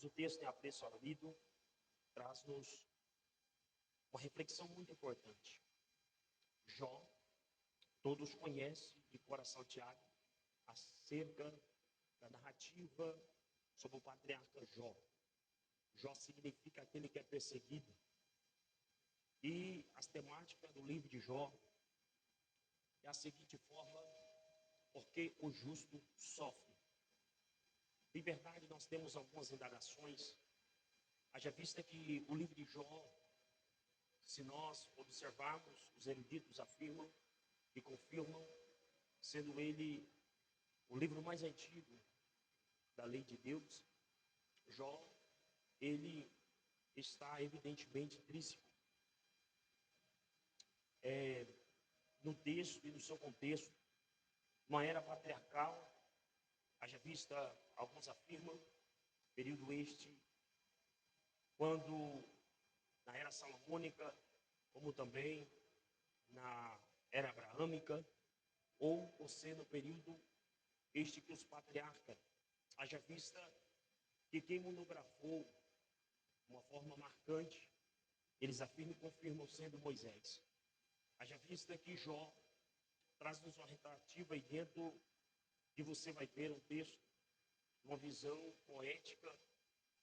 Amados, o texto em apreço lido traz-nos uma reflexão muito importante. Jó, todos conhecem de cor salteado acerca da narrativa sobre o patriarca Jó. Jó significa aquele que é perseguido. E as temáticas do livro de Jó é a seguinte forma: porque o justo sofre. De verdade, nós temos algumas indagações. Haja vista que o livro de Jó, se nós observarmos, os eruditos afirmam e confirmam, sendo ele o livro mais antigo da lei de Deus, Jó, ele está evidentemente intrínseco no texto e no seu contexto, uma era patriarcal. Haja vista, alguns afirmam, período este, quando na era salomônica, como também na era abraâmica, ou você no período este que os patriarcas, haja vista que quem monografou de uma forma marcante, eles afirmam e confirmam sendo Moisés. Haja vista que Jó traz-nos uma retratativa e dentro que você vai ver um texto, uma visão poética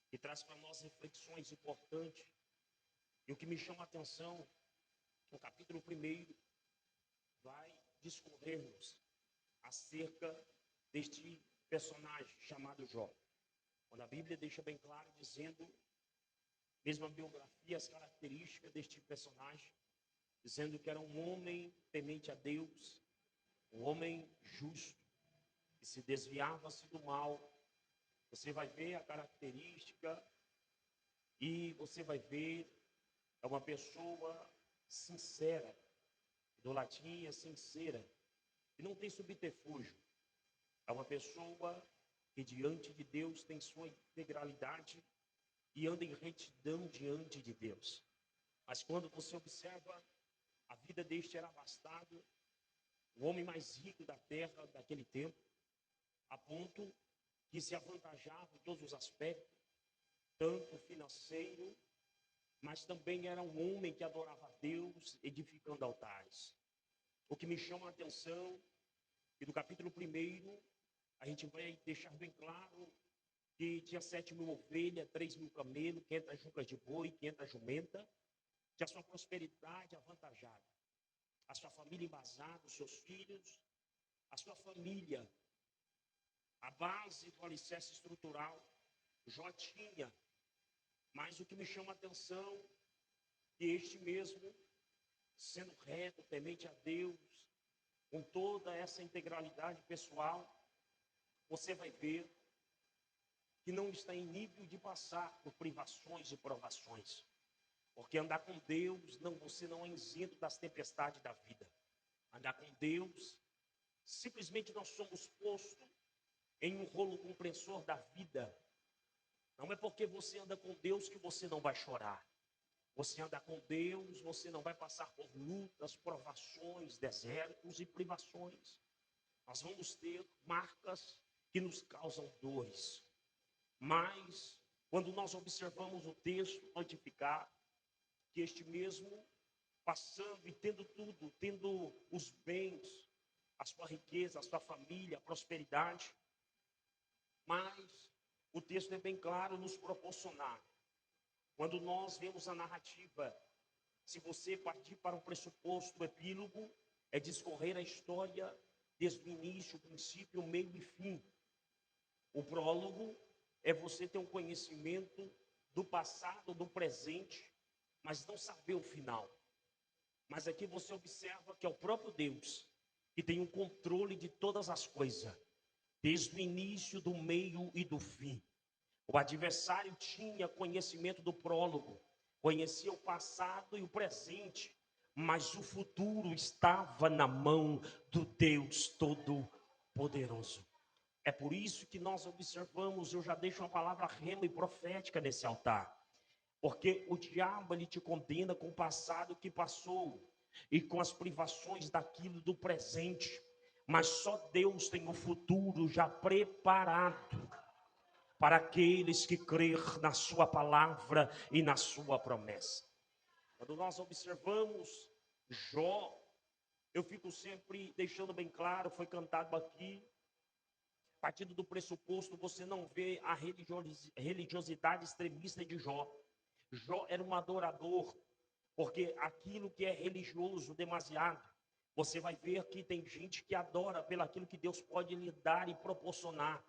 que traz para nós reflexões importantes. E o que me chama a atenção, no capítulo 1, vai discorrer-nos acerca deste personagem chamado Jó. Quando a Bíblia deixa bem claro, dizendo, mesmo a biografia, as características deste personagem, dizendo que era um homem temente a Deus, um homem justo, que se desviava-se do mal. Você vai ver a característica e você vai ver, é uma pessoa sincera, do latim é sincera, e não tem subterfúgio. É uma pessoa que diante de Deus tem sua integralidade e anda em retidão diante de Deus. Mas quando você observa, a vida deste era abastado, o homem mais rico da terra daquele tempo, a ponto que se avantajava em todos os aspectos, tanto financeiro, mas também era um homem que adorava a Deus, edificando altares. O que me chama a atenção, que no capítulo 1, a gente vai deixar bem claro que tinha 7.000 ovelhas, 3.000 camelos, 500 juncas de boi, 500 jumentas, tinha sua prosperidade avantajada, a sua família embasada, os seus filhos, a sua família, a base do alicerce estrutural, Jó tinha. Mas o que me chama a atenção, que este mesmo, sendo reto, temente a Deus, com toda essa integralidade pessoal, você vai ver que não está em nível de passar por privações e provações. Porque andar com Deus, você não é isento das tempestades da vida. Andar com Deus, simplesmente nós somos postos em um rolo compressor da vida. Não é porque você anda com Deus que você não vai chorar. Você anda com Deus, você não vai passar por lutas, provações, desertos e privações. Nós vamos ter marcas que nos causam dores. Mas, quando nós observamos o texto notificar que este mesmo, passando e tendo tudo, tendo os bens, a sua riqueza, a sua família, a prosperidade, mas o texto é bem claro nos proporcionar. Quando nós vemos a narrativa, se você partir para um pressuposto, o epílogo é discorrer a história desde o início, o princípio, o meio e fim. O prólogo é você ter um conhecimento do passado, do presente, mas não saber o final. Mas aqui você observa que é o próprio Deus que tem um controle de todas as coisas, desde o início, do meio e do fim. O adversário tinha conhecimento do prólogo, conhecia o passado e o presente, mas o futuro estava na mão do Deus Todo-Poderoso. É por isso que nós observamos, eu já deixo uma palavra rema e profética nesse altar, porque o diabo ele te condena com o passado que passou e com as privações daquilo do presente, mas só Deus tem o futuro já preparado. para aqueles que crer na sua palavra e na sua promessa. Quando nós observamos Jó, eu fico sempre deixando bem claro, foi cantado aqui, partindo do pressuposto, você não vê a religiosidade extremista de Jó. Jó era um adorador, porque aquilo que é religioso demasiado, você vai ver que tem gente que adora pelo aquilo que Deus pode lhe dar e proporcionar.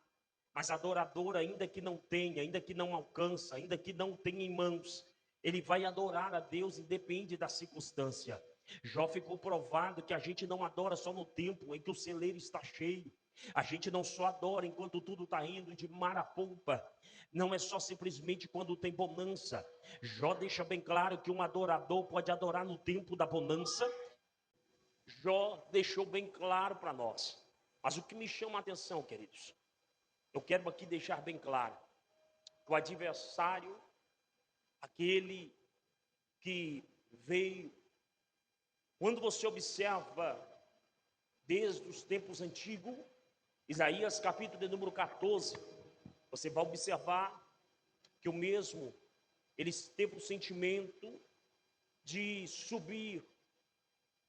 Mas adorador, ainda que não tenha, ainda que não alcança, ainda que não tenha em mãos, ele vai adorar a Deus independente da circunstância. Jó ficou provado que a gente não adora só no tempo em que o celeiro está cheio. A gente não só adora enquanto tudo está indo de mar a polpa. Não é só simplesmente quando tem bonança. Jó deixa bem claro que um adorador pode adorar no tempo da bonança. Jó deixou bem claro para nós. Mas o que me chama a atenção, queridos, eu quero aqui deixar bem claro que o adversário, aquele que veio, quando você observa desde os tempos antigos, Isaías capítulo de número 14, você vai observar que o mesmo, ele teve o sentimento de subir,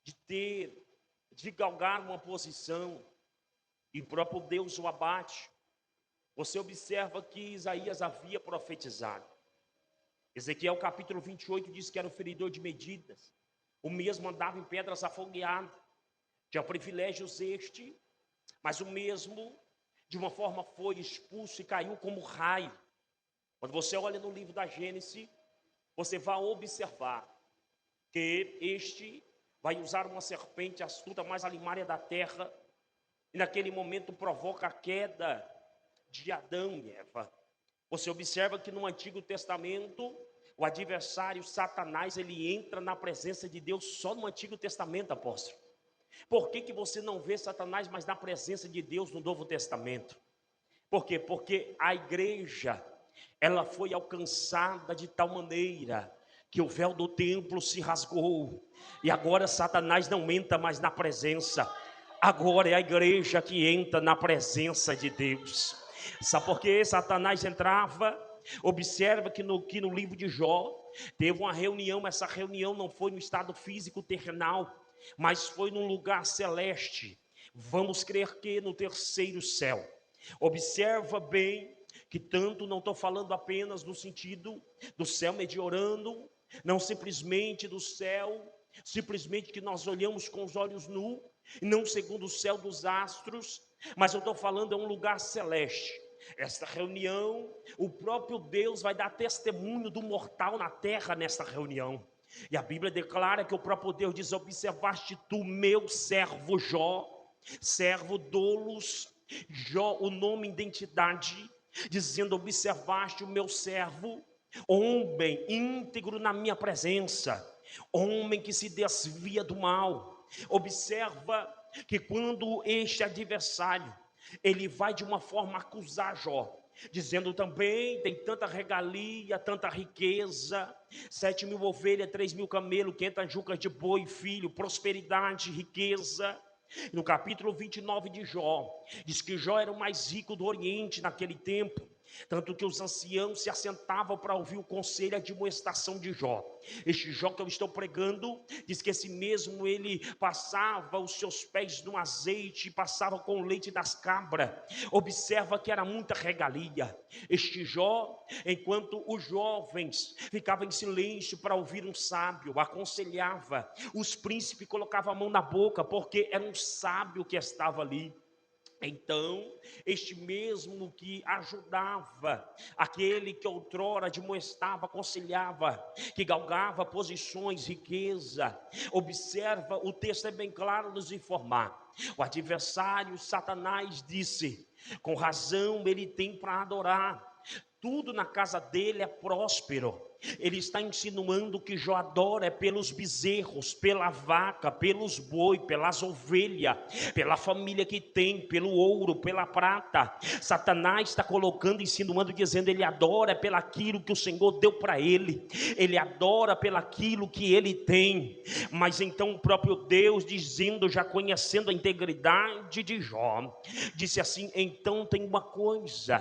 de galgar uma posição, e o próprio Deus o abate. Você observa que Isaías havia profetizado. Ezequiel capítulo 28 diz que era o feridor de medidas. O mesmo andava em pedras afogueadas. Tinha privilégios mas o mesmo, de uma forma, foi expulso e caiu como raio. Quando você olha no livro da Gênesis, você vai observar que este vai usar uma serpente astuta, mais alimária da terra, e naquele momento provoca a queda de Adão e Eva. Você observa que no Antigo Testamento, o adversário Satanás, ele entra na presença de Deus só no Antigo Testamento, apóstolo. Por que você não vê Satanás mais na presença de Deus no Novo Testamento? Por quê? Porque a igreja, ela foi alcançada de tal maneira que o véu do templo se rasgou, e agora Satanás não entra mais na presença. Agora é a igreja que entra na presença de Deus. Sabe por que Satanás entrava? Observa que no livro de Jó teve uma reunião. Essa reunião não foi no estado físico terrenal, mas foi num lugar celeste. Vamos crer que no terceiro céu. Observa bem que tanto não estou falando apenas no sentido do céu mediorando, não simplesmente do céu, simplesmente que nós olhamos com os olhos nus, não segundo o céu dos astros, mas eu estou falando é um lugar celeste. Esta reunião, o próprio Deus vai dar testemunho do mortal na terra nesta reunião. E a Bíblia declara que o próprio Deus diz: observaste tu meu servo Jó, servo doulos, Jó, o nome, identidade, dizendo: observaste o meu servo, homem íntegro na minha presença, homem que se desvia do mal. Observa que quando este adversário, ele vai de uma forma acusar Jó, dizendo também: tem tanta regalia, tanta riqueza, 7.000 ovelhas, 3.000 camelos, 500 jucas de boi, filho, prosperidade, riqueza. No capítulo 29 de Jó, diz que Jó era o mais rico do Oriente naquele tempo, tanto que os anciãos se assentavam para ouvir o conselho e a admoestação de Jó. Este Jó que eu estou pregando, diz que esse mesmo, ele passava os seus pés no azeite, passava com o leite das cabras. Observa que era muita regalia. Este Jó, enquanto os jovens ficavam em silêncio para ouvir um sábio, aconselhava, os príncipes colocavam a mão na boca, porque era um sábio que estava ali. Então, este mesmo que ajudava, aquele que outrora admoestava, aconselhava, que galgava posições, riqueza. Observa, o texto é bem claro nos informar. O adversário, Satanás, disse: com razão ele tem para adorar. tudo na casa dele é próspero. Ele está insinuando que Jó adora é pelos bezerros, pela vaca, pelos boi, pelas ovelhas, pela família que tem, pelo ouro, pela prata. Satanás está colocando, insinuando, dizendo, ele adora pelaquilo que o Senhor deu para ele. Ele adora pelaquilo que ele tem. Mas então o próprio Deus, dizendo, já conhecendo a integridade de Jó, disse assim, então tem uma coisa,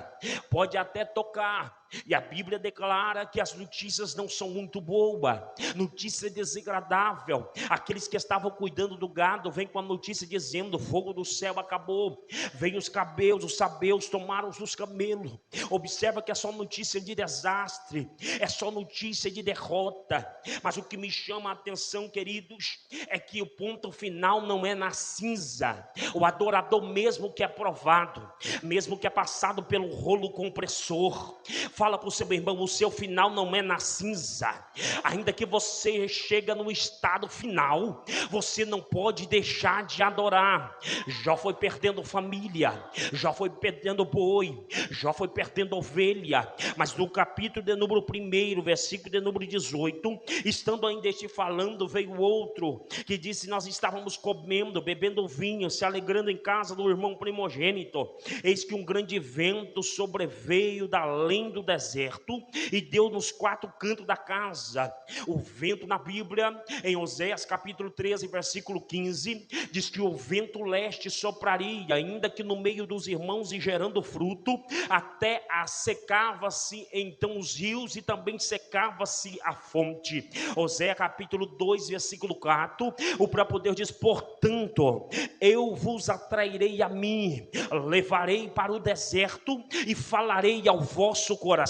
pode até tocar. E a Bíblia declara que as notícias não são muito boas, notícia desagradável. Aqueles que estavam cuidando do gado vêm com a notícia dizendo, o fogo do céu acabou. Vem os cabelos, os sabeus tomaram os camelos. Observa que é só notícia de desastre, é só notícia de derrota. Mas o que me chama a atenção, queridos, é que o ponto final não é na cinza. O adorador, mesmo que é provado, mesmo que é passado pelo rolo compressor, fala para o seu irmão, o seu final não é na cinza. Ainda que você chega no estado final, você não pode deixar de adorar. Jó foi perdendo família, Jó foi perdendo boi, Jó foi perdendo ovelha. Mas no capítulo de número 1, versículo de número 18, estando ainda este falando, veio outro que disse, nós estávamos comendo, bebendo vinho, se alegrando em casa do irmão primogênito. Eis que um grande vento sobreveio da além do deserto e deu nos 4 cantos da casa. O vento na Bíblia, em Oséias capítulo 13, versículo 15, diz que o vento leste sopraria, ainda que no meio dos irmãos e gerando fruto, até secava-se então os rios e também secava-se a fonte. Oséias capítulo 2, versículo 4, o próprio Deus diz, portanto, eu vos atrairei a mim, levarei para o deserto e falarei ao vosso coração.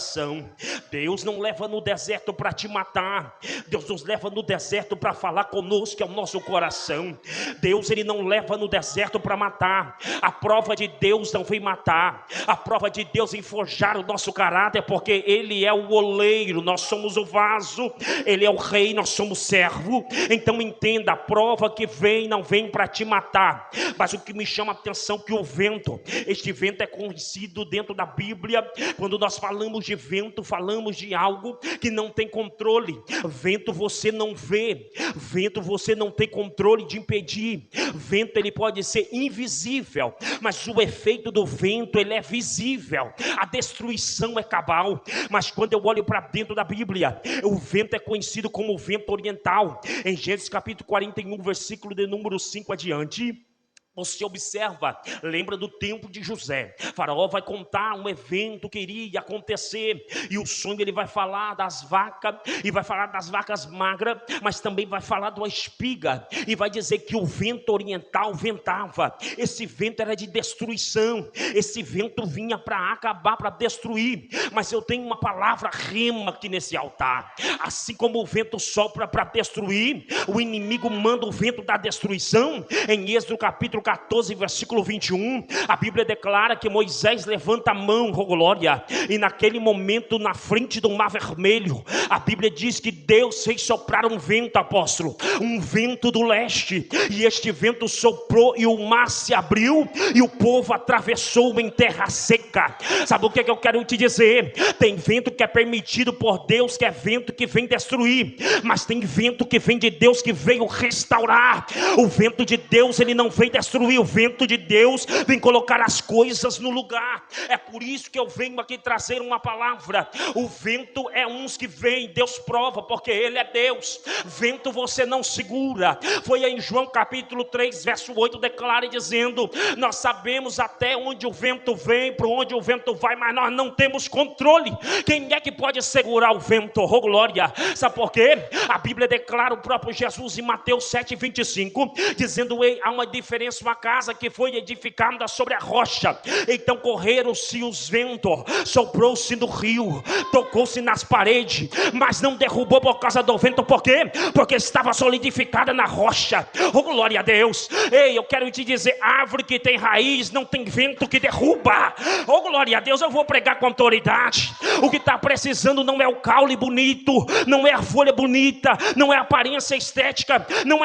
Deus não leva no deserto para te matar, Deus nos leva no deserto para falar conosco, que é o nosso coração. Deus, ele não leva no deserto para matar. A prova de Deus não vem matar, a prova de Deus em forjar o nosso caráter, porque ele é o oleiro, nós somos o vaso, ele é o rei, nós somos servo. Então entenda, a prova que vem não vem para te matar. Mas o que me chama a atenção é que o vento, este vento é conhecido dentro da Bíblia. Quando nós falamos de vento, falamos de algo que não tem controle. Vento você não vê, vento você não tem controle de impedir. Vento, ele pode ser invisível, mas o efeito do vento, ele é visível. A destruição é cabal. Mas quando eu olho para dentro da Bíblia, o vento é conhecido como o vento oriental. Em Gênesis capítulo 41, versículo de número 5 adiante, você observa, lembra do tempo de José. Faraó vai contar um evento que iria acontecer, e o sonho ele vai falar das vacas, e vai falar das vacas magras, mas também vai falar da espiga, e vai dizer que o vento oriental ventava. Esse vento era de destruição, esse vento vinha para acabar, para destruir. Mas eu tenho uma palavra rema aqui nesse altar. Assim como o vento sopra para destruir, o inimigo manda o vento da destruição. Em Êxodo capítulo 14, versículo 21, a Bíblia declara que Moisés levanta a mão, oh glória, e naquele momento, na frente do mar vermelho, a Bíblia diz que Deus fez soprar um vento, apóstolo, um vento do leste, e este vento soprou e o mar se abriu, e o povo atravessou em terra seca. Sabe o que eu quero te dizer? Tem vento que é permitido por Deus, que é vento que vem destruir, mas tem vento que vem de Deus, que veio restaurar. O vento de Deus, ele não vem destruir, o vento de Deus vem colocar as coisas no lugar. É por isso que eu venho aqui trazer uma palavra. O vento é uns que vem, Deus prova, porque ele é Deus. Vento você não segura. Foi em João capítulo 3, verso 8, declara dizendo, nós sabemos até onde o vento vem, para onde o vento vai, mas nós não temos controle. Quem é que pode segurar o vento? Oh glória. Sabe por quê? A Bíblia declara, o próprio Jesus em Mateus 7, 25, dizendo, ei, há uma diferença, uma casa que foi edificada sobre a rocha, então correram-se os ventos, soprou-se no rio, tocou-se nas paredes, mas não derrubou por causa do vento. Por quê? Porque estava solidificada na rocha. Oh glória a Deus. Ei, eu quero te dizer, árvore que tem raiz não tem vento que derruba. Oh glória a Deus. Eu vou pregar com autoridade. O que está precisando não é o caule bonito, não é a folha bonita, não é a aparência estética, não,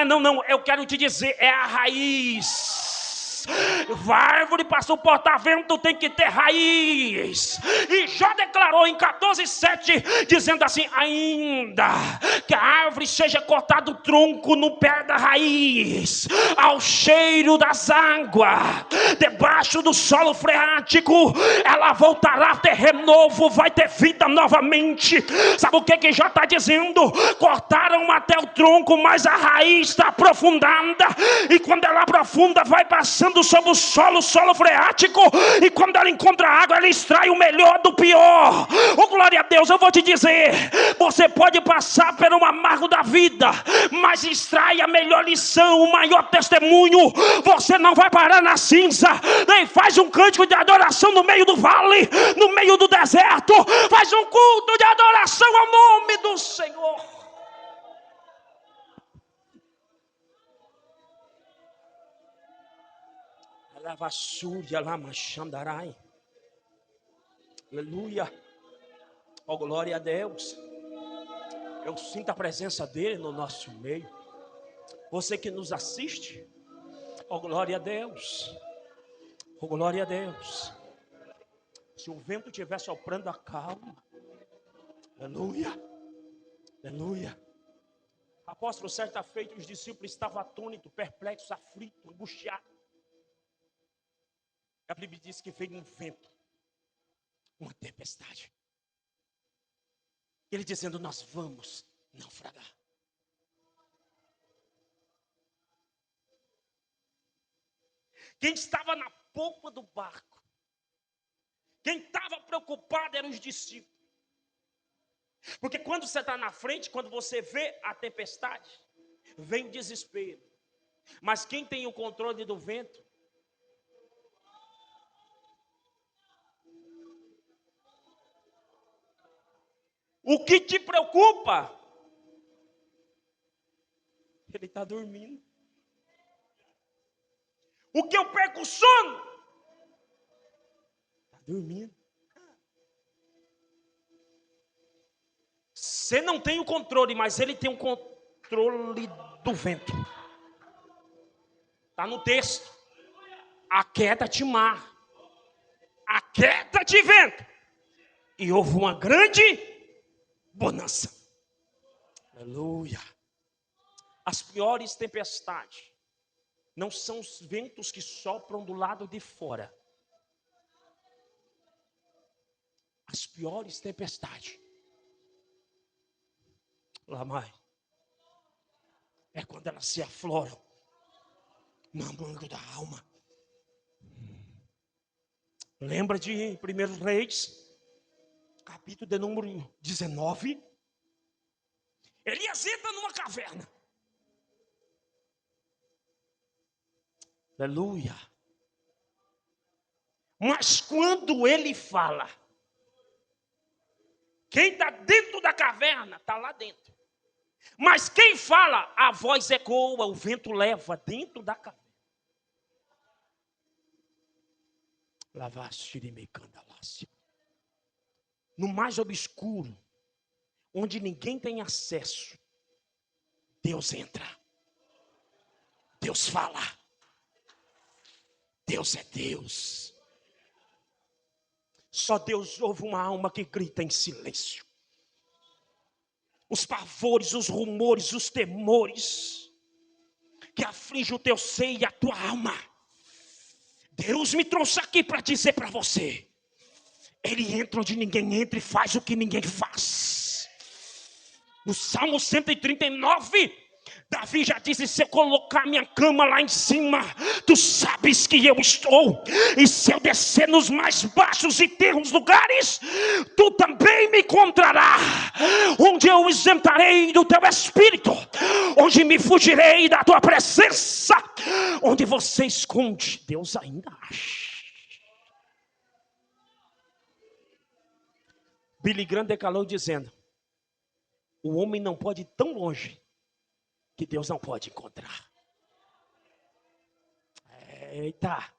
eu quero te dizer, é a raiz. raiz. Árvore para suportar vento tem que ter raiz. E Jó declarou em 14:7, dizendo assim: ainda que a árvore seja cortado o tronco no pé da raiz, ao cheiro das águas, debaixo do solo freático, ela voltará a ter renovo, vai ter vida novamente. Sabe o que Jó está dizendo? Cortaram até o tronco, mas a raiz está aprofundada, e quando ela aprofunda, vai passando sobre o solo freático, e quando ela encontra água, ela extrai o melhor do pior. Oh, glória a Deus. Eu vou te dizer, você pode passar pelo amargo da vida, mas extrai a melhor lição, o maior testemunho. Você não vai parar na cinza, nem faz um cântico de adoração no meio do vale, no meio do deserto, faz um culto de adoração ao nome do Senhor. Aleluia. Oh, glória a Deus. Eu sinto a presença dele no nosso meio. Você que nos assiste, oh, glória a Deus. Oh, glória a Deus. Se o vento estiver soprando, acalma. Aleluia. Aleluia. Apóstolo, certa feita, os discípulos estavam atônitos, perplexos, aflitos, angustiados. A Bíblia diz que veio um vento, uma tempestade. Ele dizendo: nós vamos naufragar. Quem estava na polpa do barco, quem estava preocupado eram os discípulos. Porque quando você está na frente, quando você vê a tempestade, vem o desespero. Mas quem tem o controle do vento? O que te preocupa? Ele está dormindo. O que eu perco o sono? Está dormindo. Você não tem o controle, mas ele tem o controle do vento. Está no texto. Aquieta-te mar, aquieta-te vento. E houve uma grande bonança. Aleluia. As piores tempestades não são os ventos que sopram do lado de fora. As piores tempestades, lá mais, é quando elas se afloram no âmago da alma. Lembra de 1 Reis, capítulo de número 19? Elias entra numa caverna. Aleluia. Mas quando ele fala, quem está dentro da caverna está lá dentro. Mas quem fala, a voz ecoa, o vento leva dentro da caverna. No mais obscuro, onde ninguém tem acesso, Deus entra. Deus fala. Deus é Deus. Só Deus ouve uma alma que grita em silêncio. Os pavores, os rumores, os temores que afligem o teu seio e a tua alma. Deus me trouxe aqui para dizer para você: Ele entra onde ninguém entra e faz o que ninguém faz. No Salmo 139, Davi já disse: se eu colocar minha cama lá em cima, tu sabes que eu estou. E se eu descer nos mais baixos e terros lugares, tu também me encontrarás. Onde eu isentarei do teu espírito, onde me fugirei da tua presença, onde você esconde, Deus ainda acha. Billy Graham declarou dizendo: o homem não pode ir tão longe que Deus não pode encontrar. Eita,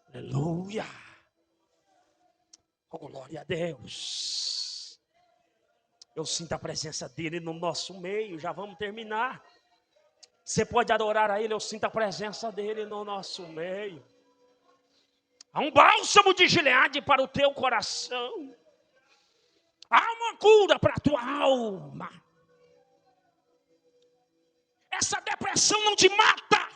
aleluia, oh, glória a Deus. Eu sinto a presença dele no nosso meio. Já vamos terminar. Você pode adorar a Ele, eu sinto a presença dEle no nosso meio. Há um bálsamo de Gileade para o teu coração. Há uma cura para a tua alma. Essa depressão não te mata.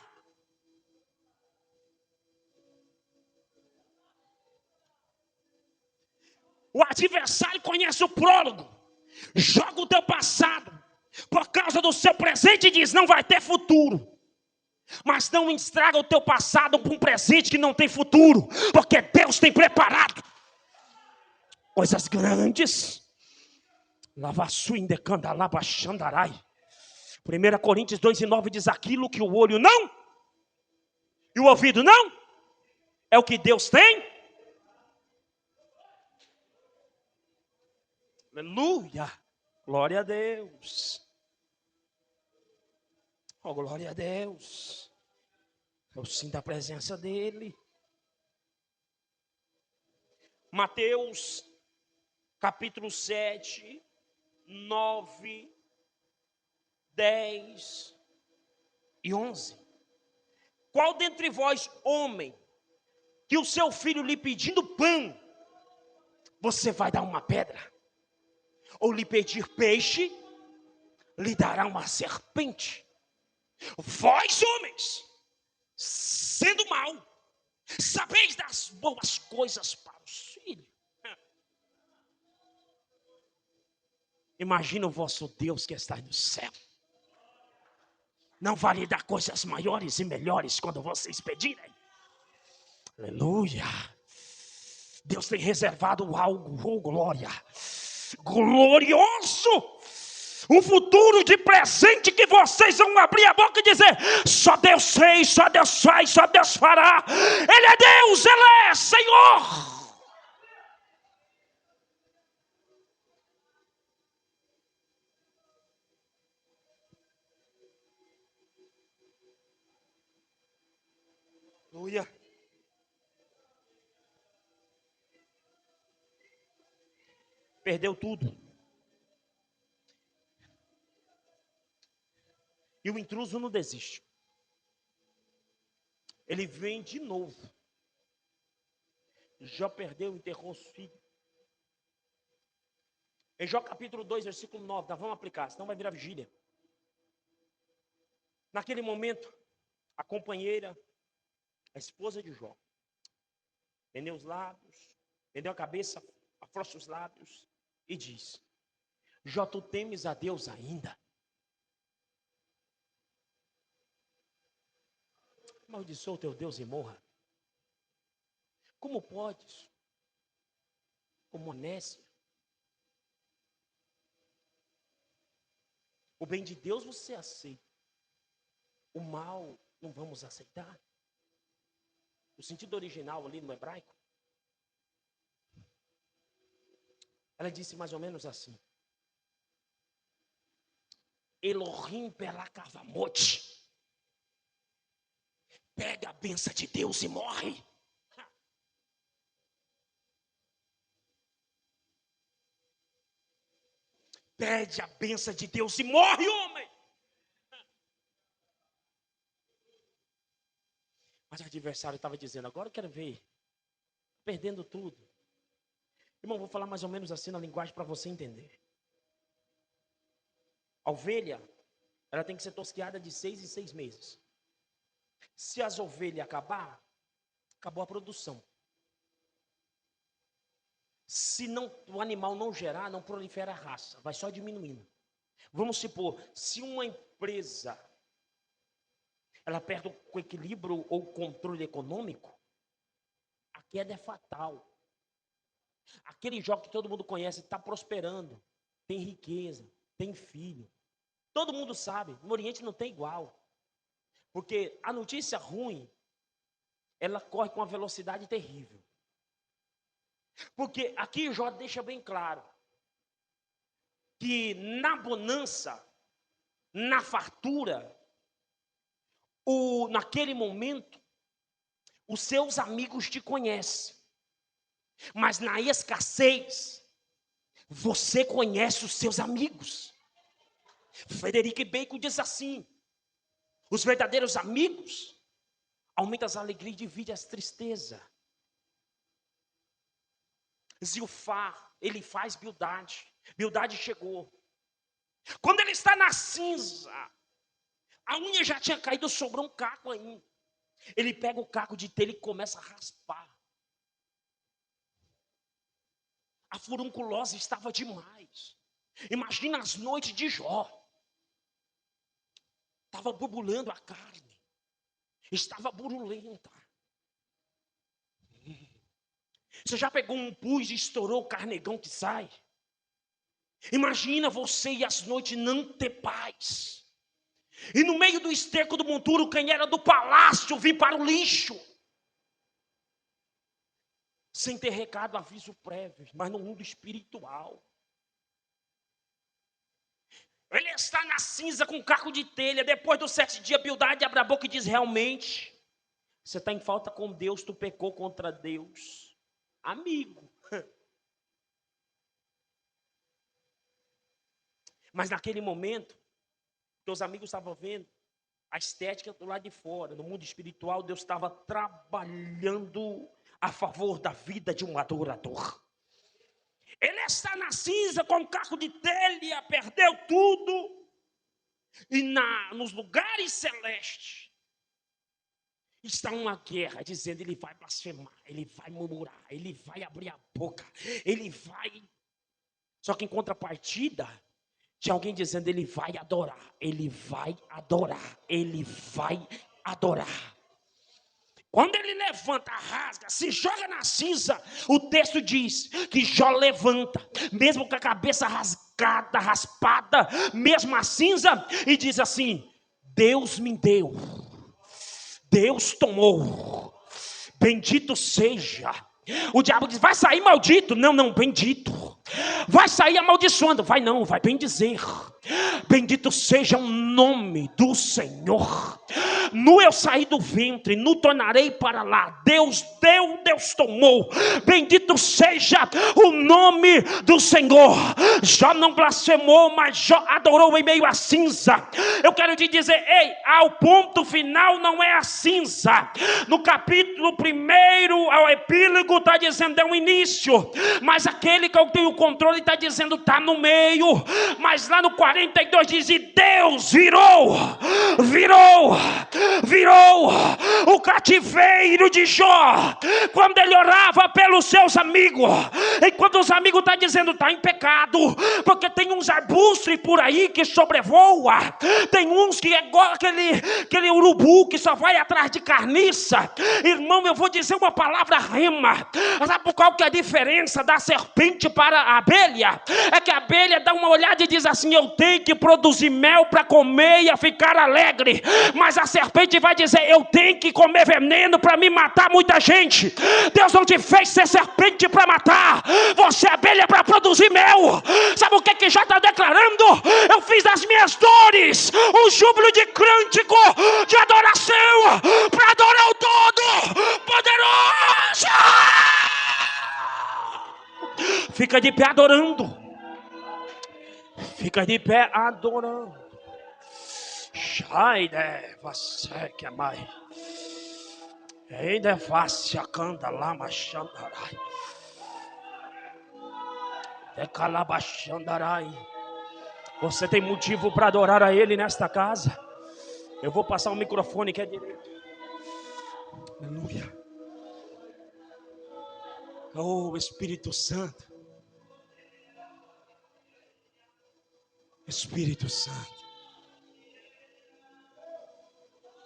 O adversário conhece o prólogo. Joga o teu passado por causa do seu presente e diz, não vai ter futuro. Mas não estraga o teu passado com um presente que não tem futuro. Porque Deus tem preparado coisas grandes. 1 Coríntios 2:9 diz, aquilo que o olho não e o ouvido não, é o que Deus tem. Aleluia, glória a Deus. Oh, glória a Deus. Eu sinto a presença dEle. Mateus, capítulo 7, 9, 10 e 11. Qual dentre vós, homem, que o seu filho lhe pedindo pão, você vai dar uma pedra? Ou lhe pedir peixe, lhe dará uma serpente? Vós, homens, sendo mau, sabeis das boas coisas para os filhos. Imagina o vosso Deus que está no céu. Não vai lhe dar coisas maiores e melhores quando vocês pedirem. Aleluia. Deus tem reservado algo, oh glória, glorioso. Um futuro de presente que vocês vão abrir a boca e dizer, só Deus fez, só Deus faz, só Deus fará. Ele é Deus, Ele é Senhor. Aleluia. Perdeu tudo. E o intruso não desiste. Ele vem de novo. Jó perdeu, enterrou os filhos. Em Jó capítulo 2, versículo 9, nós vamos aplicar, senão vai virar vigília. Naquele momento, a companheira, a esposa de Jó, pendeu os lábios, pendeu a cabeça, afrouxa os lábios e diz, Jó, tu temes a Deus ainda? Amaldiçoa o teu Deus e morra. Como podes? Como Onésio. O bem de Deus você aceita. O mal não vamos aceitar. O sentido original ali no hebraico. Ela disse mais ou menos assim. Elohim pelakavamote. Pega a bênção de Deus e morre. Pede a bênção de Deus e morre, homem. Mas o adversário estava dizendo, agora eu quero ver. Perdendo tudo. Irmão, vou falar mais ou menos assim na linguagem para você entender. A ovelha, ela tem que ser tosqueada de 6 em 6 meses. Se as ovelhas acabar, acabou a produção. Se não, o animal não gerar, não prolifera a raça, vai só diminuindo. Vamos supor, se uma empresa ela perde o equilíbrio ou o controle econômico, a queda é fatal. Aquele jogo que todo mundo conhece está prosperando, tem riqueza, tem filho. Todo mundo sabe, no Oriente não tem igual. Porque a notícia ruim, ela corre com uma velocidade terrível. Porque aqui Jó deixa bem claro que na bonança, na fartura, naquele momento, os seus amigos te conhecem. Mas na escassez, você conhece os seus amigos. Frederico Bacon diz assim, Os verdadeiros amigos aumentam as alegrias e dividem as tristezas. Zilfá, ele faz Bildade. Bildade chegou. Quando ele está na cinza, a unha já tinha caído, sobrou um caco ainda. Ele pega o caco de telha e começa a raspar. A furunculose estava demais. Imagina as noites de Jó. Estava borbulhando a carne. Estava burulenta. Você já pegou um pus e estourou o carnegão que sai? Imagina você e as noites não ter paz. E no meio do esterco do monturo, quem era do palácio vir para o lixo. Sem ter recado, aviso prévio, mas no mundo espiritual. Ele está na cinza com um caco de telha. Depois dos 7 dias, Bildade abre a boca e diz: realmente, você está em falta com Deus, tu pecou contra Deus. Amigo. Mas naquele momento, teus amigos estavam vendo a estética do lado de fora. No mundo espiritual, Deus estava trabalhando a favor da vida de um adorador. Ele está na cinza com um caco de telha, perdeu tudo. E nos lugares celestes está uma guerra, dizendo: ele vai blasfemar, ele vai murmurar, ele vai abrir a boca, ele vai... Só que em contrapartida, tinha alguém dizendo: ele vai adorar, ele vai adorar, ele vai adorar. Quando ele levanta, rasga, se joga na cinza, o texto diz que Jó levanta, mesmo com a cabeça rasgada, raspada, mesmo a cinza, e diz assim: Deus me deu, Deus tomou, bendito seja. O diabo diz: vai sair maldito. Não, bendito. Vai sair amaldiçoando. Vai não, vai bendizer. Bendito seja o nome do Senhor. Nu eu saí do ventre, nu tornarei para lá. Deus deu, Deus tomou. Bendito seja o nome do Senhor. Jó não blasfemou, mas Jó adorou em meio à cinza. Eu quero te dizer, ei, ao ponto final não é a cinza. No capítulo 1, ao epílogo, está dizendo é um início. Mas aquele que eu tenho o controle está dizendo está no meio. Mas lá no 42 diz: e Deus virou o cativeiro de Jó, quando ele orava pelos seus amigos. Enquanto os amigos estão dizendo está em pecado, porque tem uns arbustos por aí que sobrevoa, tem uns que é igual aquele urubu que só vai atrás de carniça. Irmão, eu vou dizer uma palavra rema. Sabe qual que é a diferença da serpente para a abelha? É que a abelha dá uma olhada e diz assim: eu tenho que produzir mel para comer e ficar alegre. Mas a serpente vai dizer: eu tenho que comer veneno para me matar muita gente. Deus não te fez ser serpente para matar, você é abelha para produzir mel. Sabe o que já está declarando? Eu fiz das minhas dores um júbilo de cântico, de adoração, para adorar o Todo-Poderoso. Fica de pé adorando. Fica de pé adorando. Shaide, você que é mais. Ainda é fácil a canta lá, machandarai. É calabachandarai. Você tem motivo para adorar a Ele nesta casa. Eu vou passar o microfone que é direito. Aleluia. Oh, Espírito Santo. Espírito Santo.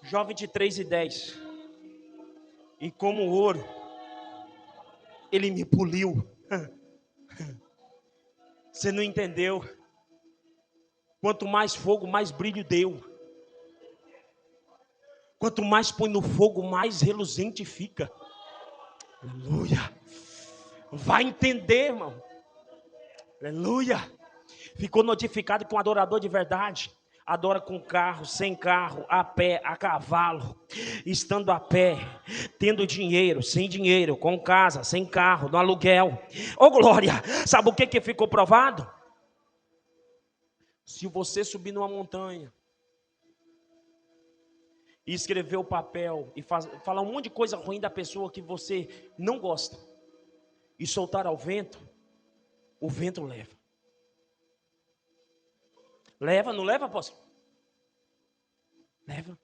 Jó 23:10. E como ouro, Ele me poliu. Você não entendeu? Quanto mais fogo, mais brilho deu. Quanto mais põe no fogo, mais reluzente fica. Aleluia. Vai entender, irmão. Aleluia. Ficou notificado que um adorador de verdade adora com carro, sem carro, a pé, a cavalo, estando a pé, tendo dinheiro, sem dinheiro, com casa, sem carro, no aluguel. Ô glória, sabe o que ficou provado? Se você subir numa montanha, e escrever o papel e falar um monte de coisa ruim da pessoa que você não gosta e soltar ao vento, o vento leva. Leva, não leva, apóstolo? Leva.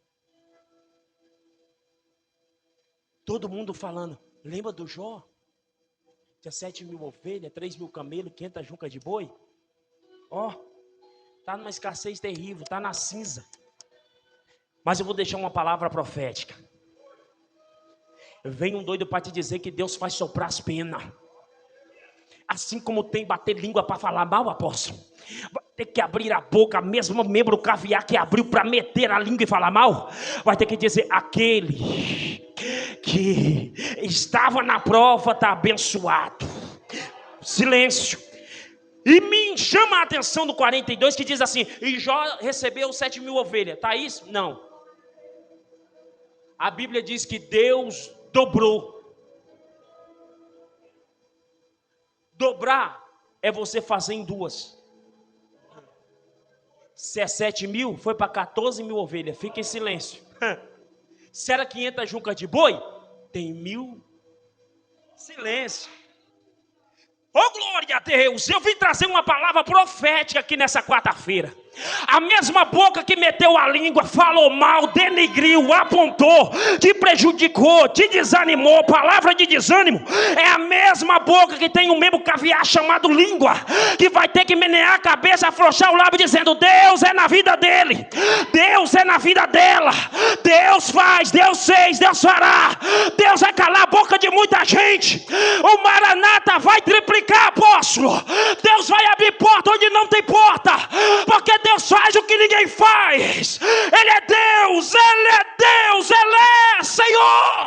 Todo mundo falando, lembra do Jó? Tinha 7.000 ovelhas, 3.000 camelos, 500 juncas de boi. Ó, está numa escassez terrível, está na cinza. Mas eu vou deixar uma palavra profética. Vem um doido para te dizer que Deus faz soprar as penas. Assim como tem bater língua para falar mal, apóstolo, vai ter que abrir a boca, mesmo membro caviar que abriu para meter a língua e falar mal, vai ter que dizer, aquele que estava na prova está abençoado. Silêncio. E me chama a atenção do 42 que diz assim, e Jó recebeu 7.000 ovelhas, tá isso? Não. A Bíblia diz que Deus dobrou. Dobrar é você fazer em duas. Se é 7.000, foi para 14.000 ovelhas. Fica em silêncio. Se era 500 juncas de boi, tem 1.000. Silêncio. Oh, glória a Deus, eu vim trazer uma palavra profética aqui nessa quarta-feira. A mesma boca que meteu a língua, falou mal, denegriu, apontou, te prejudicou, te desanimou, palavra de desânimo, é a mesma boca que tem um membro caviar chamado língua, que vai ter que menear a cabeça, afrouxar o lábio dizendo, Deus é na vida dele, Deus é na vida dela, Deus faz, Deus fez, Deus fará, Deus vai calar a boca de muita gente, o Maranata vai triplicar, apóstolo, Deus vai abrir porta onde não tem porta, porque Deus faz o que ninguém faz. Ele é Deus, Ele é Deus, Ele é Senhor.